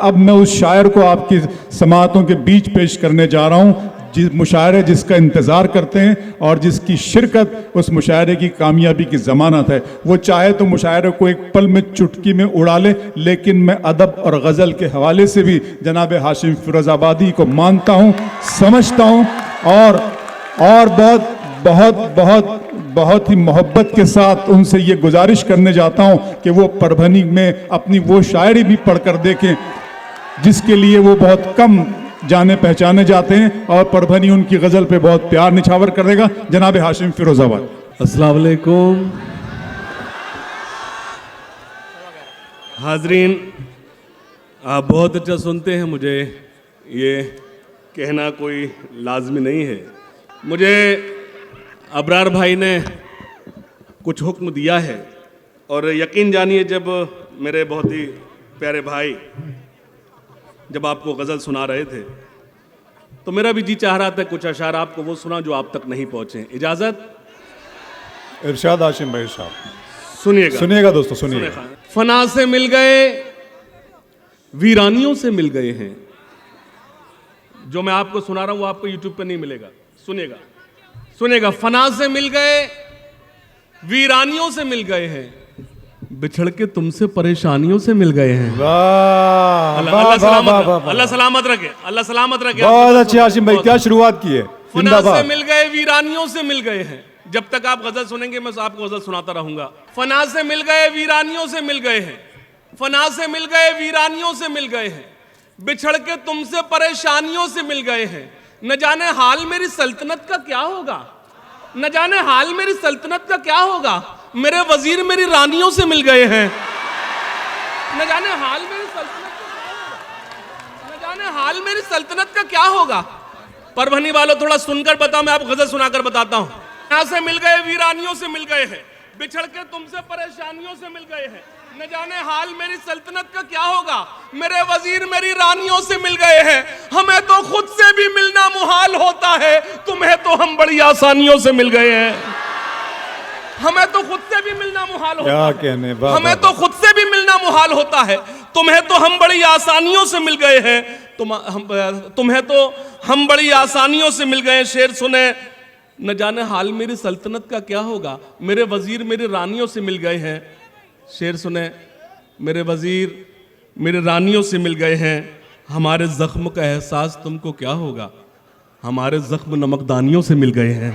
अब मैं उस शायर को आपकी समाअतों के बीच पेश करने जा रहा हूँ, जिस मुशायरे जिसका इंतज़ार करते हैं और जिसकी शिरकत उस मुशायरे की कामयाबी की ज़मानत है। वो चाहे तो मुशायरे को एक पल में चुटकी में उड़ा ले, लेकिन मैं अदब और गज़ल के हवाले से भी जनाब हाशिम फिरोज़ाबादी को मानता हूँ, समझता हूँ और बहुत बहुत बहुत बहुत ही मोहब्बत के साथ उनसे ये गुजारिश करने जाता हूँ कि वो परभनी में अपनी वो शायरी भी पढ़कर देखें जिसके लिए वो बहुत कम जाने पहचाने जाते हैं, और परभनी उनकी गज़ल पे बहुत प्यार निछावर करेगा। जनाब हाशिम फिरोज़ाबाद। अस्सलाम वालेकुम हाजरीन, आप बहुत अच्छा सुनते हैं, मुझे ये कहना कोई लाजमी नहीं है। मुझे अबरार भाई ने कुछ हुक्म दिया है और यकीन जानिए, जब मेरे बहुत ही प्यारे भाई जब आपको गज़ल सुना रहे थे तो मेरा भी जी चाह रहा था कुछ अशार आपको वो सुना जो आप तक नहीं पहुंचे। इजाज़त? इरशाद हाशिम भाई साहब, सुनिएगा दोस्तों, सुनिएगा। फना से मिल गए, वीरानियों से मिल गए हैं। जो मैं आपको सुना रहा हूं वो आपको यूट्यूब पे नहीं मिलेगा। सुनिएगा। फना से मिल गए, वीरानियों से मिल गए हैं, बिछड़ के तुमसे परेशानियों से मिल गए हैं। अल्लाह सलामत रखे, अल्लाह सलामत रखे। बहुत अच्छे हाशिम भाई, क्या शुरुआत की है। फना से मिल गए, वीरानियों से मिल गए हैं। जब तक आप गजल सुनेंगे मैं आपको गजल सुनाता रहूंगा। फना से मिल गए, वीरानियों से मिल गए हैं, फना से मिल गए, वीरानियों से मिल गए हैं, बिछड़ के तुमसे परेशानियों से मिल गए हैं। न जाने हाल मेरी सल्तनत का क्या होगा, न जाने हाल मेरी सल्तनत का क्या होगा, मेरे वजीर मेरी रानियों से मिल गए हैं। न जाने हाल मेरी सल्तनत का क्या होगा, न जाने हाल मेरी सल्तनत का क्या होगा। परभनी वालों थोड़ा सुनकर बताओ, मैं आपको गजल सुनाकर बताता हूँ। यहाँ से मिल गए, वीरानियों से मिल गए हैं, बिछड़ के तुमसे परेशानियों से मिल गए हैं। न जाने हाल मेरी सल्तनत का क्या होगा, मेरे वजीर मेरी रानियों से मिल गए हैं। हमें तो खुद से भी मिलना मुहाल होता है, तुम्हें तो हम बड़ी आसानियों से मिल गए हैं। हमें तो खुद से भी मिलना मुहाल होता है, हमें तो खुद से भी मिलना मुहाल होता है, तुम्हें तो हम बड़ी आसानियों से मिल गए हैं। तुम्हें तो हम बड़ी आसानियों से मिल गए। शेर सुने, न जाने हाल मेरी सल्तनत का क्या होगा, मेरे वजीर मेरी रानियों से मिल गए हैं। शेर सुने, मेरे वजीर मेरे रानियों से मिल गए हैं। हमारे जख्म का एहसास तुमको क्या होगा, हमारे जख्म नमकदानियों से मिल गए हैं।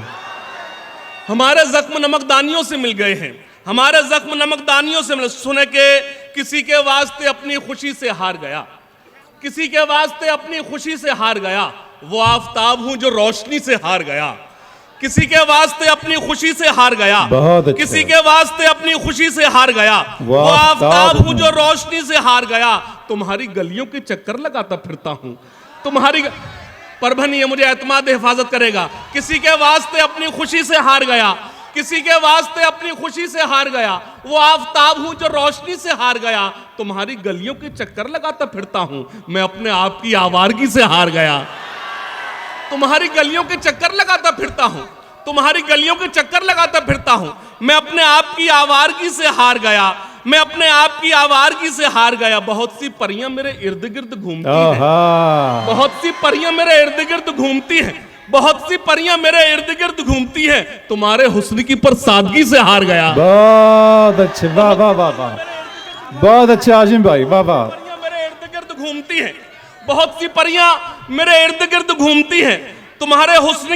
हमारे जख्म नमकदानियों से मिल गए हैं, हमारे जख्म नमकदानियों से मिल। सुने के किसी के वास्ते अपनी खुशी से हार गया, किसी के वास्ते अपनी खुशी से हार गया, वो आफताब हूं जो रोशनी से हार गया। किसी के वास्ते अपनी खुशी से हार गया, किसी के वास्ते अपनी खुशी से हार गया, वो आफताब हूं जो रोशनी से हार गया। तुम्हारी गलियों के चक्कर लगाता फिरता हूं, तुम्हारी परभनी है, मुझे एतमाद हिफाजत करेगा। किसी के वास्ते अपनी खुशी से हार गया, किसी के वास्ते अपनी खुशी से हार गया, वो आफताब हूं जो रोशनी से हार गया। तुम्हारी गलियों के चक्कर लगाता फिरता हूं, मैं अपने आप की आवारगी से हार गया। तुम्हारी गलियों के चक्कर लगाता फिरता हूं, तुम्हारी गलियों के चक्कर लगाता फिरता हूं, मैं अपने आप की आवारगी से हार गया, मैं अपने आप की आवारगी से हार गया। बहुत सी परियां मेरे इर्द गिर्द घूमती हैं, बहुत सी परियां मेरे इर्द गिर्द घूमती हैं, बहुत सी परियां मेरे इर्द गिर्द घूमती हैं, तुम्हारे हुस्न की पर सादगी से हार गया। बहुत अच्छे, वाह वाह वाह वाह, बहुत अच्छे हाशिम भाई, वाह वाह। परियां मेरे इर्द गिर्द घूमती हैं, बहुत सी परियां मेरे इर्द गिर्द घूमती हैं, तुम्हारे हुस्न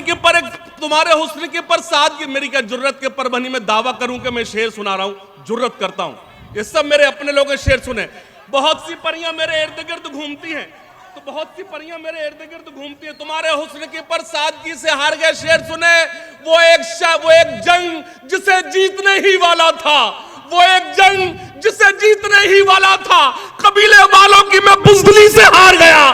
के पर सादगी। मेरी क्या जुर्रत के परभनी में दावा करूं कि मैं शेर सुना रहा हूं, जुर्रत करता हूं, ये सब मेरे अपने लोग शेर सुने। बहुत सी परियां मेरे इर्द गिर्द घूमती हैं, तो बहुत सी परियां मेरे इर्द गिर्द घूमती हैं, तुम्हारे हुस्न की पर सादगी से हार गए। शेर सुने, वो एक जंग जिसे जीतने ही वाला था, वो एक जंग जिसे जीतने ही वाला था, कबीले वालों की मैं बुज़दिली से हार गया।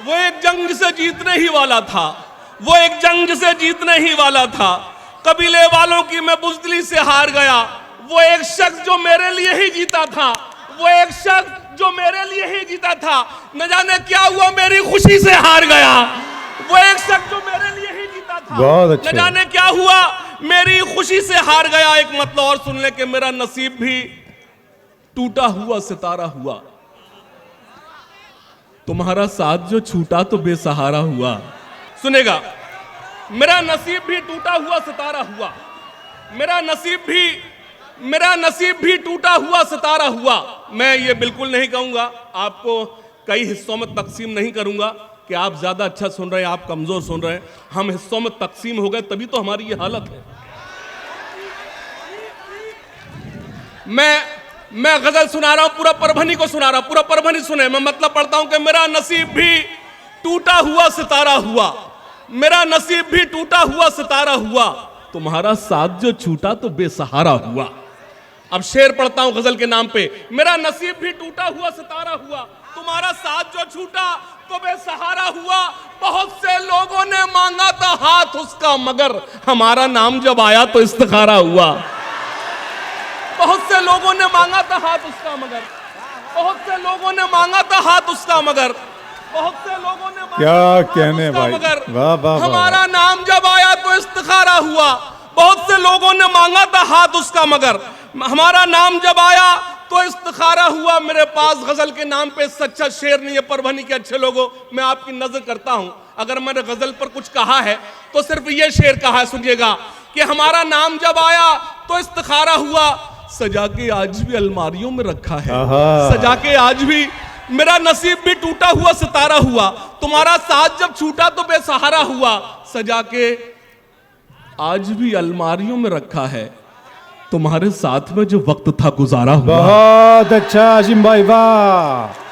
वो एक जंग जिसे जीतने ही वाला था, वो एक जंग जिसे जीतने ही वाला था, कबीले वालों की मैं बुज़दिली से हार गया। वो एक शख्स जो मेरे लिए ही जीता था, वो एक शख्स जो मेरे लिए ही जीता था, न जाने क्या हुआ मेरी खुशी से हार गया। वो एक शख्स जो मेरे लिए ही जीता था। बहुत अच्छे। न जाने क्या हुआ, मेरी खुशी से हार गया। एक मतलब और सुन ले कि मेरा नसीब भी टूटा हुआ सितारा हुआ, तुम्हारा साथ जो छूटा तो बेसहारा हुआ। सुनेगा, मेरा नसीब भी टूटा हुआ सितारा हुआ, मेरा नसीब भी टूटा हुआ सितारा हुआ। मैं ये बिल्कुल नहीं कहूंगा, आपको कई हिस्सों में तकसीम नहीं करूंगा कि आप ज्यादा अच्छा सुन रहे हैं, आप कमजोर सुन रहे हैं। हम हिस्सों में तकसीम हो गए तभी तो हमारी ये हालत है। मैं गजल सुना रहा हूं, पूरा परभनी को सुना रहा हूं, पूरा परभनी सुने। मैं मतलब पढ़ता हूं कि मेरा नसीब भी टूटा हुआ सितारा हुआ, मेरा नसीब भी टूटा हुआ सितारा हुआ, तुम्हारा साथ जो छूटा तो बेसहारा हुआ। अब शेर पढ़ता हूं गजल के नाम पे। मेरा नसीब भी टूटा हुआ सितारा हुआ, तुम्हारा साथ जो छूटा तो बेसहारा हुआ। बहुत से लोगों ने मांगा था हाथ उसका, मगर हमारा नाम जब आया तो इस्तिखारा हुआ। बहुत से लोगों ने मांगा था हाथ उसका, मगर बहुत से लोगों ने मांगा था हाथ उसका, मगर बहुत से लोगों ने मांगा क्या था हाथ कहने उसका, भाई, मगर वाह वाह वाह। हमारा नाम जब आया तो इस्तिखारा हुआ। बहुत से लोगों ने मांगा था हाथ उसका, मगर हमारा नाम जब आया तो इस्तिखारा हुआ। मेरे पास गजल के नाम पे सच्चा शेर नहीं है। परभनी के अच्छे लोगों, मैं आपकी नजर करता हूं, अगर मैंने गजल पर कुछ कहा है तो सिर्फ ये शेर कहा है, सुनिएगा कि हमारा नाम जब आया तो इस्तिखारा हुआ, सजा के आज भी अलमारियों में रखा है, सजा के आज भी। मेरा नसीब भी टूटा हुआ सितारा हुआ, तुम्हारा साथ जब छूटा तो बेसहारा हुआ, सजा के आज भी अलमारियों में रखा है, तुम्हारे साथ में जो वक्त था गुजारा हुआ। बहुत अच्छा हाशिम भाई, वाह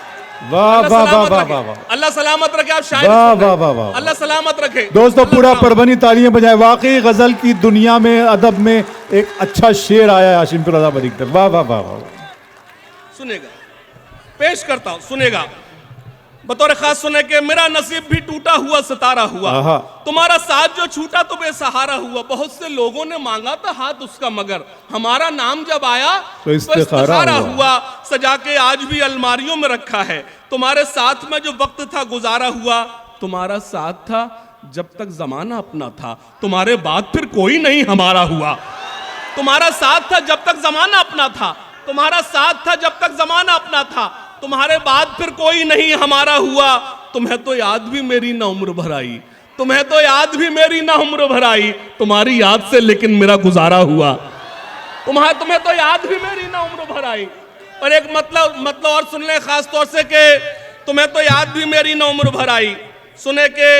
वाह वाह वाह वाह वाह वाह। अल्लाह सलामत रखे। आप शायद वाह वाह वाह वाह। अल्लाह सलामत रखे। दोस्तों पूरा परभनी तालियां बजाए। वाकई गजल की दुनिया में, अदब में एक अच्छा शेर आया है हाशिम रजा बरी की तरफ। वाह वाह वाह वाह। सुनेगा, पेश करता हूं, सुनेगा बतौर खास सुने के मेरा नसीब भी टूटा हुआ सितारा हुआ, तुम्हारा साथ जो छूटा तो बेसहारा हुआ। बहुत से लोगों ने मांगा था हाथ उसका, मगर हमारा नाम जब आया तो इस्तिखारा हुआ, सजा के आज भी अलमारियों में रखा है, तुम्हारे साथ में जो वक्त था गुजारा हुआ। तुम्हारा साथ था जब तक जमाना अपना था, तुम्हारे बाद फिर कोई नहीं हमारा हुआ। तुम्हारा साथ था जब तक जमाना अपना था, तुम्हारा साथ था जब तक जमाना अपना था, तुम्हारे बाद फिर कोई नहीं हमारा हुआ। तुम्हें तो याद भी मेरी ना उम्र भर आई, तुम्हें तो याद भी मेरी ना उम्र भर आई, तुम्हारी याद से लेकिन मेरा गुजारा हुआ। तुम्हें तो याद भी मेरी ना उम्र भर आई। और एक मतलब और सुन ले खास तौर से कि तुम्हें तो याद भी मेरी ना उम्र भर आई। सुने के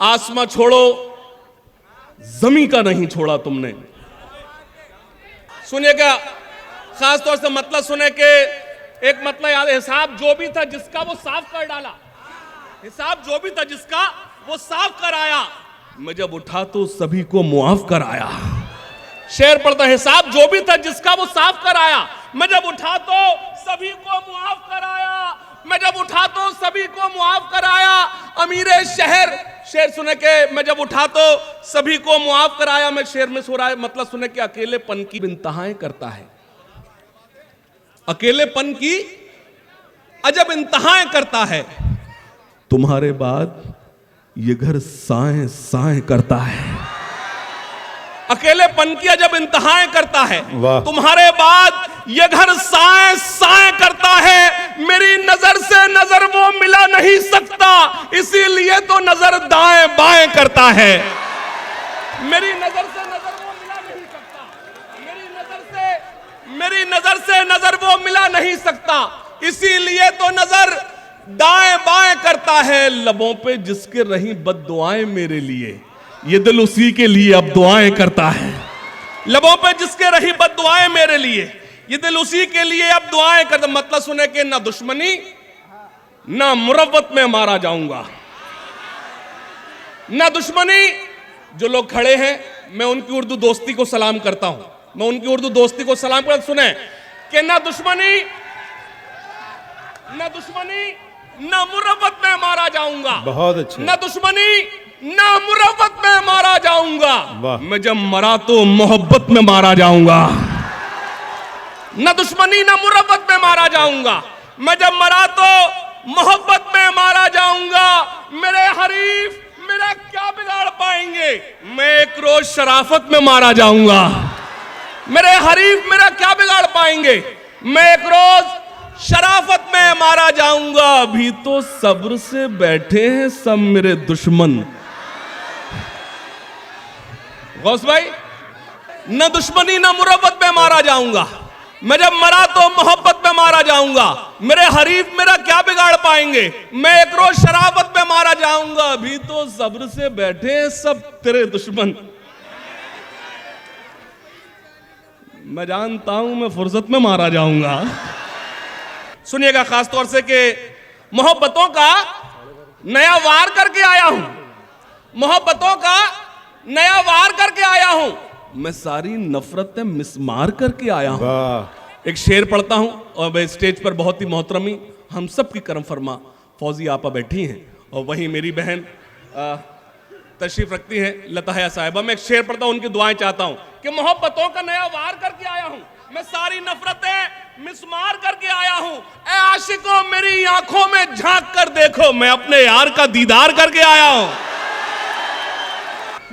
आसमां छोड़ो जमी का नहीं छोड़ा तुमने। सुनिएगा खास तौर से मतलब सुने के एक मतलब याद है, हिसाब जो भी था जिसका वो साफ कर डाला, हिसाब जो भी था जिसका वो साफ कराया, मैं जब उठा तो सभी को मुआफ कराया। शेर पढ़ता, हिसाब जो भी था जिसका वो साफ कराया, मैं जब उठा तो सभी को मुआफ कराया, मैं जब उठा तो सभी को मुआफ कराया। अमीरे शहर, शेर सुने के मैं जब उठा तो सभी को मुआफ कराया। मैं शेर में सो रहा है मतलब सुने के अकेलेपन की इंतहाएं करता है, अकेलेपन की अजब इंतहाएं करता है, तुम्हारे बाद ये घर साएं साएं करता है। अकेलेपन की अजब इंतहाएं करता है, तुम्हारे बाद ये घर साएं साएं करता है। मेरी नजर से नजर वो मिला नहीं सकता, इसीलिए तो नजर दाएं बाएं करता है। मेरी नजर से नजर वो मिला नहीं सकता, मेरी नजर से नजर वो मिला नहीं सकता, इसीलिए तो नजर दाएं बाएं करता है। लबों पे जिसके रही बद्दुआएं मेरे लिए, ये दिल उसी के लिए अब दुआएं करता है। लबों पे जिसके रही बद्दुआएं मेरे लिए, ये दिल उसी के लिए अब दुआएं करता। मतलब सुने के ना दुश्मनी ना मुरव्वत में मारा जाऊंगा, ना दुश्मनी। जो लोग खड़े हैं मैं उनकी उर्दू दोस्ती को सलाम करता हूं, मैं उनकी उर्दू दोस्ती को सलाम करता। सुने कि ना दुश्मनी ना मुरव्वत में मारा जाऊंगा। बहुत अच्छे। ना दुश्मनी ना मुरव्वत में मारा जाऊंगा, मैं जब मरा तो मोहब्बत में मारा जाऊंगा। ना दुश्मनी ना मुरव्वत में मारा जाऊंगा, मैं जब मरा तो मोहब्बत में मारा जाऊंगा। मेरे मेरा क्या बिगाड़ पाएंगे? मैं एक रोज शराफत में मारा जाऊंगा। मेरे हरीफ मेरा क्या बिगाड़ पाएंगे? मैं एक रोज शराफत में मारा जाऊंगा। अभी तो सब्र से बैठे हैं सब मेरे दुश्मन। गौस भाई, न दुश्मनी न मुरब्बत में मारा जाऊंगा। मैं जब मरा तो मोहब्बत में मारा जाऊंगा। मेरे हरीफ मेरा क्या बिगाड़ पाएंगे? मैं एक रोज शराफत में मारा जाऊंगा। अभी तो सब्र से बैठे हैं सब तेरे दुश्मन। मैं जानता हूं मैं फुर्सत में मारा जाऊंगा। सुनिएगा खास तौर से कि मोहब्बतों का नया वार करके आया हूं। मोहब्बतों का नया वार करके आया हूं। मैं सारी नफरतें मिसमार करके आया हूं। एक शेर पढ़ता हूं और मैं स्टेज पर बहुत ही मोहतरमी हम सब की करम फरमा फौजी आपा बैठी हैं और वहीं मेरी बहन तशरीफ रखती हैं लता हया साहिबा। मैं एक शेर पढ़ता हूं, उनकी दुआएं चाहता हूं कि मोहब्बतों का नया वार करके आया हूं। मैं सारी नफरतें मिसमार करके आया हूं। ए आशिकों मेरी आंखों में झांक कर देखो, मैं अपने यार का दीदार करके आया हूं।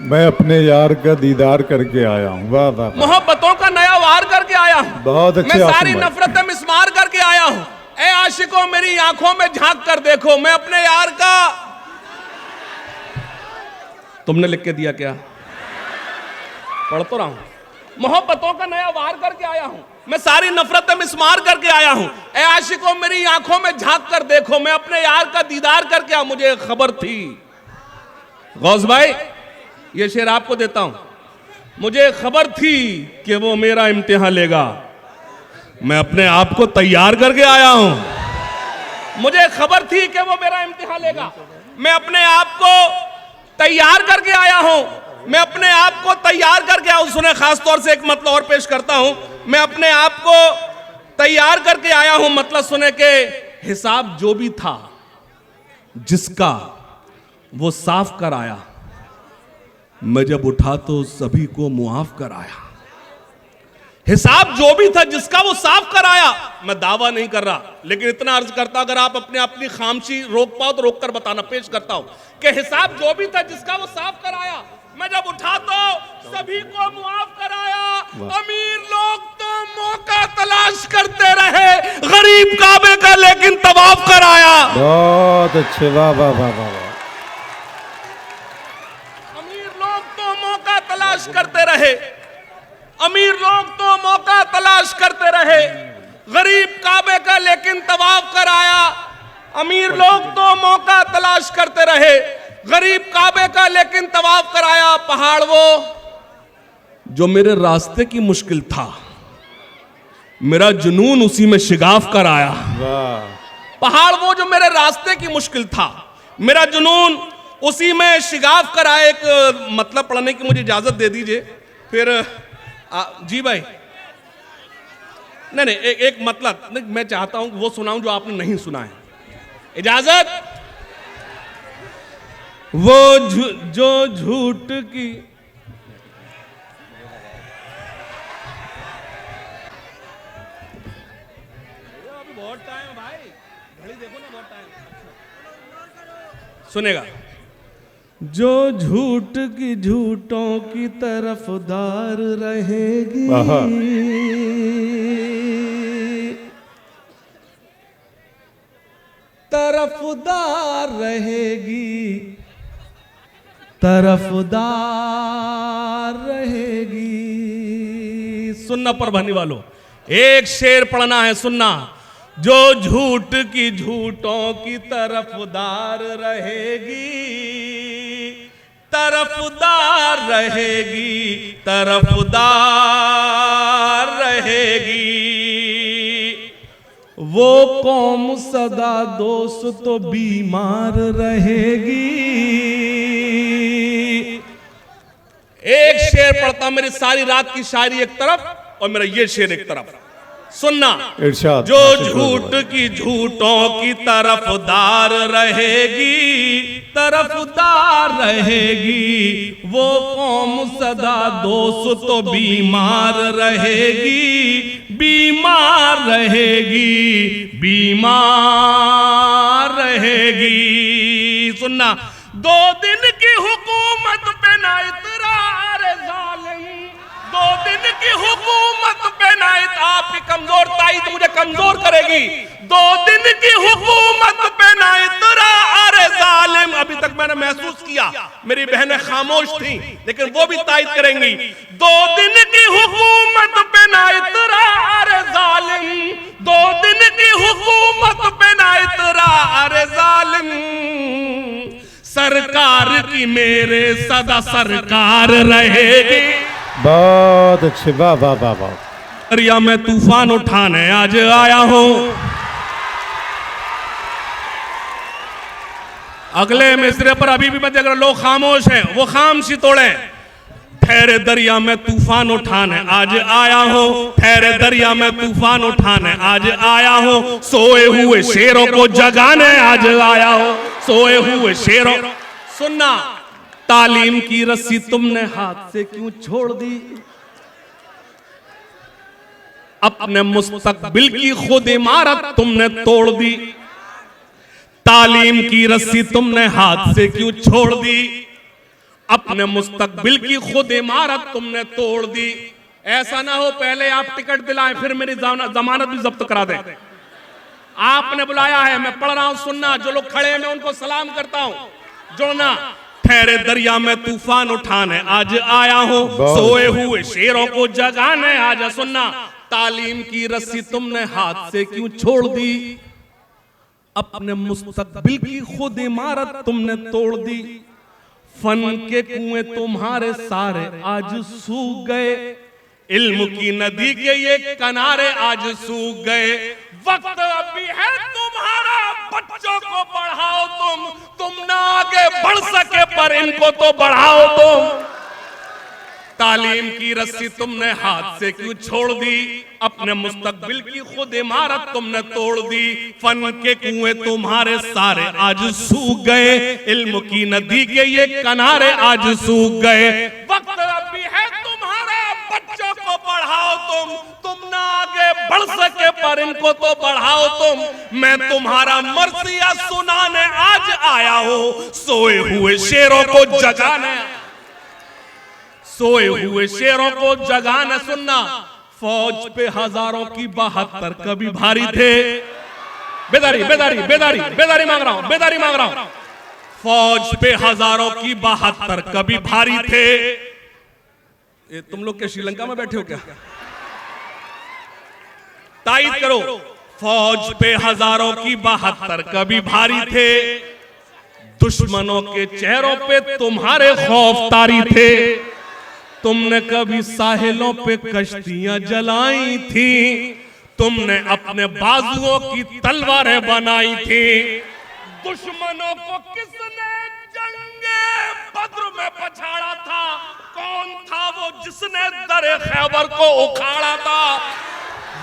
मैं अपने यार का दीदार करके आया हूँ। वाह वाह वाह। मोहब्बतों का नया वार करके आया हूं। बहुत अच्छे मैं आसिम सारी भाई। नफरतें मिसमार करके आया हूं। ए आशिकों मेरी आंखों में झांक कर देखो, मैं अपने यार का। तुमने लिख के दिया क्या? पढ़ तो रहा हूं। मोहब्बतों का नया वार करके आया हूं। मैं सारी नफरतें मिसमार करके आया हूं। ए आशिकों मेरी आंखों में झांक कर देखो, मैं अपने यार का दीदार करके आया। मुझे खबर थी गौस भाई, ये शेर आपको देता हूं। मुझे खबर थी कि वो मेरा इम्तिहान लेगा। मैं अपने आप को तैयार करके आया हूं। मुझे खबर थी कि वो मेरा इम्तिहान लेगा। मैं अपने आप को तैयार करके आया हूं। मैं अपने आप को तैयार करके आया हूं। सुने, खास तौर से एक मतलब और पेश करता हूं। मैं अपने आप को तैयार करके आया हूं। मतलब सुने के हिसाब जो भी था जिसका वो साफ कर आया। मैं जब उठा तो सभी को मुआफ कराया। हिसाब जो भी था जिसका वो साफ कराया। मैं दावा नहीं कर रहा, लेकिन इतना अर्ज करता, अगर आप अपनी खामोशी रोक पाओ तो रोक कर बताना। पेश करता हूं कि हिसाब जो भी था जिसका वो साफ कराया। मैं जब उठा तो सभी को मुआफ कराया। अमीर लोग तो मौका तलाश करते रहे, गरीब काबे का लेकिन तवाफ कराया। बहुत अच्छे। वाह वाह वाह वाह वाह। तलाश करते रहे, अमीर लोग तो मौका तलाश करते रहे, गरीब काबे का लेकिन तवाफ कराया। अमीर लोग तो मौका तलाश करते रहे, गरीब काबे का लेकिन तवाफ कराया। पहाड़ वो जो मेरे रास्ते की मुश्किल था, मेरा जुनून उसी में शिगाफ कराया। पहाड़ वो जो मेरे रास्ते की मुश्किल था, मेरा जुनून उसी में शिगाफ कराए। एक मतलब पढ़ने की मुझे इजाजत दे दीजिए फिर। जी भाई, नहीं एक मतलब नहीं, मैं चाहता हूं वो सुनाऊं जो आपने नहीं सुना है। इजाजत। वो जो झूठ की अभी बहुत टाइम है भाई, घड़ी देखो ना, बहुत टाइम। सुनेगा। जो झूठ की झूठों की तरफदार रहेगी, तरफदार रहेगी, तरफदार रहेगी। सुनना पर भरने वालों, एक शेर पढ़ना है, सुनना। जो झूठ की झूठों की तरफदार रहेगी, तरफदार रहेगी, तरफदार रहेगी। वो कौम सदा दोस्त तो बीमार रहेगी। एक शेर पढ़ता हूं, मेरी सारी रात की शायरी एक तरफ और मेरा ये शेर एक तरफ। सुनना। इरशाद। जो झूठ की झूठों की तरफदार रहेगी, तरफदार रहेगी। वो कौम सदा दोस्त तो बीमार रहेगी, बीमार रहेगी, बीमार रहेगी। सुनना। 2 दिन की की हुकूमत पे नायत आपकी कमजोर ताईद मुझे कमजोर करेगी। 2 दिन की हुकूमत पे नायत अरे जालिम। अभी तक मैंने महसूस किया मेरी बहनें खामोश थी, लेकिन वो भी ताईद करेंगी। 2 दिन की हुकूमत पे नायत अरे जालिम। 2 दिन की हुकूमत पे नायत अरे जालिम। सरकार की मेरे सदा सरकार रहेगी। बहुत अच्छे, वाह वाह वाह वाह। दरिया में तूफान उठाने आज आया हूं। अगले मिसरे पर अभी भी मत, अगर लोग खामोश हैं वो खामोशी तोड़े। ठहरे दरिया में तूफान उठाने आज आया हूं। ठहरे दरिया में तूफान उठाने आज आया हूं। सोए हुए शेरों को जगाने आज आया हूं। सोए हुए शेरों। सुनना, तालीम की रस्सी तुमने हाथ से क्यों छोड़ दी? अपने मुस्तकबिल की खुद इमारत तुमने तोड़ दी। तालीम की रस्सी तुमने हाथ से क्यों छोड़ दी? अपने मुस्तकबिल की खुद इमारत तुमने तोड़ दी। ऐसा ना हो पहले आप टिकट दिलाएं फिर मेरी जमानत भी जब्त करा दें। आपने बुलाया है, मैं पढ़ रहा हूं, सुनना। जो लोग खड़े हैं मैं उनको सलाम करता हूं, जुड़ना। ठहरे दरिया में तूफान उठाने आज आया हूं। सोए हुए शेरों को जगाने आज। सुनना, तालीम की रस्सी तुमने हाथ से क्यों छोड़ दी? अपने मुस्तकबिल की खुद इमारत तुमने तोड़ दी। फन के कुएं तुम्हारे सारे आज सूख गए। इल्म की नदी के ये किनारे आज सूख गए। वक्त अभी है तुम्हारा, बच्चों को पढ़ाओ तुम ना आगे बढ़ सके पर इनको तो बढ़ाओ तुम। तालीम की रस्सी तुमने हाथ से क्यों छोड़ दी? अपने मुस्तकबिल की खुद इमारत तुमने तोड़ दी। फन के कुएं तुम्हारे सारे आज सूख गए। इल्म की नदी के ये किनारे आज सूख गए। वक्त अभी है तुम्हारा, बच्चों को पढ़ाओ तुम ना आगे बढ़ सके पर इनको तो बढ़ाओ तुम। मैं तुम्हारा मर्सिया सुनाने आज आया हूं। सोए हुए शेरों को जगाने, सोए हुए शेरों को जगाना। सुनना, फौज पे हजारों की 72 कभी भारी थे। बेदारी बेदारी बेदारी बेदारी मांग रहा हूं, बेदारी मांग रहा हूं। फौज पे हजारों की 72 कभी भारी थे। ये तुम लोग के श्रीलंका में बैठे हो क्या? तायद करो। फौज पे हजारों की 72 कभी भारी थे। दुश्मनों के चेहरों पे तुम्हारे खौफ तारी थे। तुमने कभी साहिलों पे कश्तियां जलाई थी। तुमने अपने बाजुओं की तलवारें बनाई थी। दुश्मनों को किसने जंगे बद्र में पछाड़ा था? कौन था वो जिसने दरे खैबर को उखाड़ा था?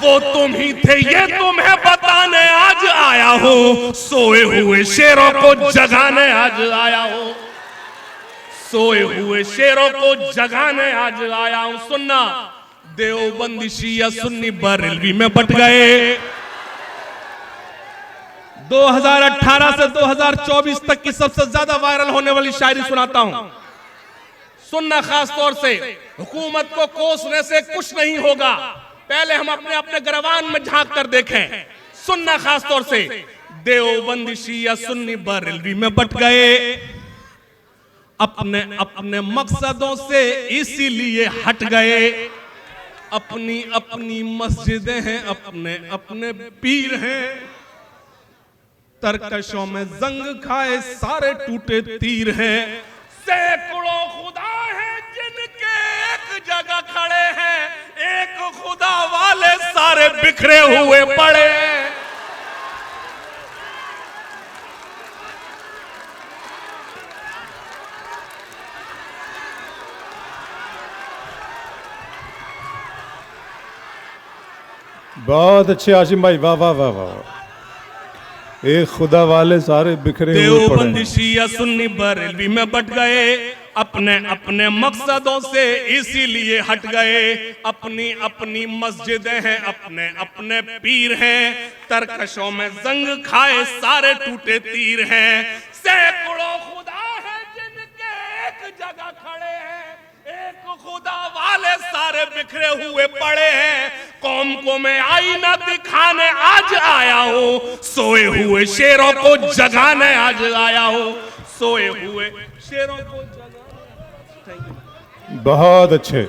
वो तुम ही थे, ये तुम्हें बताने आज आया हूं। सोए हुए शेरों को जगाने आज आया हूं। सोए हुए शेरों को जगाने आज आया हूं। सुनना, देवबंदी शिया सुन्नी बरेलवी में बट गए। 2018 से 2024 तक की सबसे ज्यादा वायरल होने वाली शायरी सुनाता हूं। सुनना, खास तौर से हुकूमत को कोसने से कुछ नहीं होगा, पहले हम अपने अपने गिरवान में झांक कर देखें। सुनना, खास तौर से देवबंदी शिया सुन्नी बरेलवी में बट गए। अपने अपने मकसदों से इसीलिए हट गए। अपनी अपनी मस्जिदें हैं, अपने अपने पीर हैं। तरकशों में जंग खाए सारे टूटे तीर हैं। सैकड़ों खुदा हैं जिनके एक जगह खड़े हैं। एक खुदा वाले सारे बिखरे हुए पड़े हैं। बहुत अच्छे आशिम भाई, वाह वाह वाह वाह। एक खुदा वाले सारे बिखरे हुए पड़े। देवबंदी शिया सुन्नी बरेलवी में बट गए। अपने अपने मकसदों से इसीलिए हट गए। अपनी अपनी मस्जिदें हैं, अपने अपने पीर हैं। तरकशों में जंग खाए सारे टूटे तीर हैं। सैकड़ों खुदा हैं जिनके एक जगह खड़े हैं। एक खुदा वाले सारे सारे बिखरे हुए पड़े हैं, कौम को मैं आईना दिखाने आज आया हूं, सोए हुए शेरों को जगाने आज आया हूं, सोए हुए शेरों को जगाने। बहुत अच्छे।